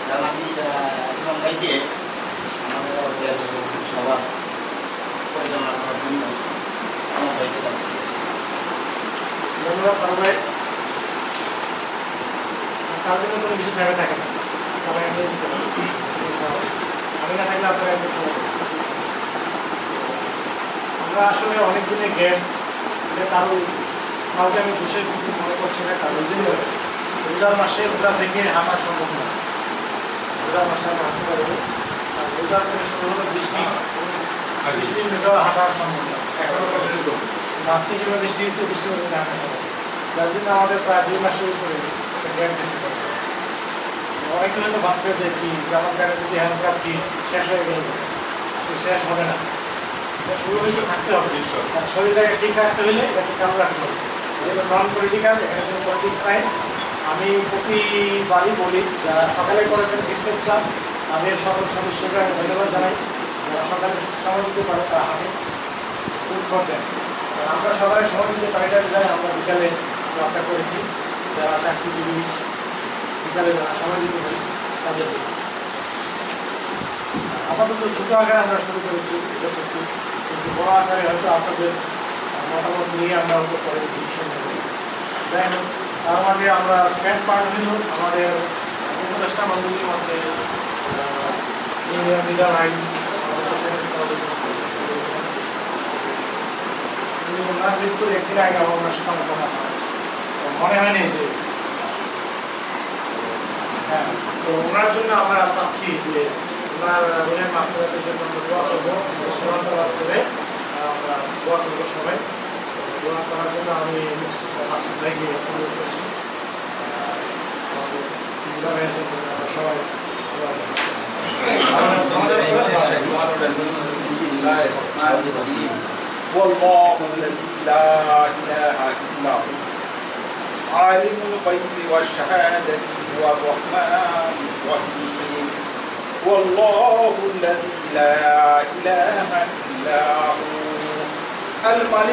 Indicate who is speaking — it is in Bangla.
Speaker 1: জানাবি ইমাম ভাইকে আমাদের আজকের সবার পরিচালনা করার জন্য ইমাম ভাইকে
Speaker 2: ধন্যবাদ সাল ভাই। তার জন্য কোনো কিছু ভেবে থাকে না, সবাই আমি দিতে পারি, আমি না থাকলে আপনারা একটু সময় আমরা আসলে অনেক দিনের গেম কাউকে আমি বসে কিছু মনে করছি না, কারণ রোজার মাসে রোজা থেকে হাঁটা সম্ভব না। রোজার মাসে আমি হাঁটতে পারবো, আর রোজার থেকে শুরু হলো বৃষ্টি মেটাও হাঁটা সম্ভব না। আজকে যেভাবে বৃষ্টি হয়েছে, বৃষ্টি হলে হাঁটা সম্ভব, যার জন্য আমাদের প্রায় 2 মাসের উপরে একটা গ্যাপ বেশি করতে হবে। অনেকে হয়তো ভাবছে যে কি যেমন কাটে যদি হ্যান্ড কাপ কি শেষ হয়ে গেল, শেষ হবে না, শুরু হয়েছে থাকতে হবে। আর শরীরটাকে ঠিক রাখতে হলে এটাকে চালু রাখতে হবে। যেহেতু নন পলিটিক্যাল, এখানে কোনো পলিটিক্স নাই। আমি প্রতিবারই বলি, যারা সকালে করেছেন ফিটনেস ক্লাব, তাদের সকল সদস্যকে আমি ধন্যবাদ জানাই। যারা সকালে সময় দিতে পারে তারা হাতে স্কুল করতেন। আমরা সবাই সময় দিতে পারি না, যাই আমরা বিকালে ক্লাবটা করেছি। যারা চাকরিজীবী বিকালে যারা সময় দিতে পারি তাদের আপাতত ছোটো আকারে আমরা শুরু করেছি, এটা সত্যি, কিন্তু বড় আকারে হয়তো আপনাদের মতামত নিয়ে আমরা হয়তো পরে ডিসিশন নেব। যাই হোক, তার মাঝে আমরা সেন্ট পার্ট হইল আমাদের উপদেষ্টা মন্ডলীর মধ্যে ইউনিয়ন লিডার আইন ওনার মৃত্যুর একদিন আগে আমার সাথে কথা হয়, মনে হয়নি যে হ্যাঁ, তো ওনার জন্য আমরা চাচ্ছি যে ওনার রোহের মাফিরাতের জন্য আমরা দোয়া করবো, সমান্তরাল করে আমরা দোয়া করবো সবাই। দোয়া করার জন্য আমি মাসুদ ভাইকে অনুরোধ করছি, সবাই
Speaker 3: والله الذي لا إله إلا هو عالم الغيب والشهادة هو الرحمن الرحيم والله الذي لا إله إلا هو الملك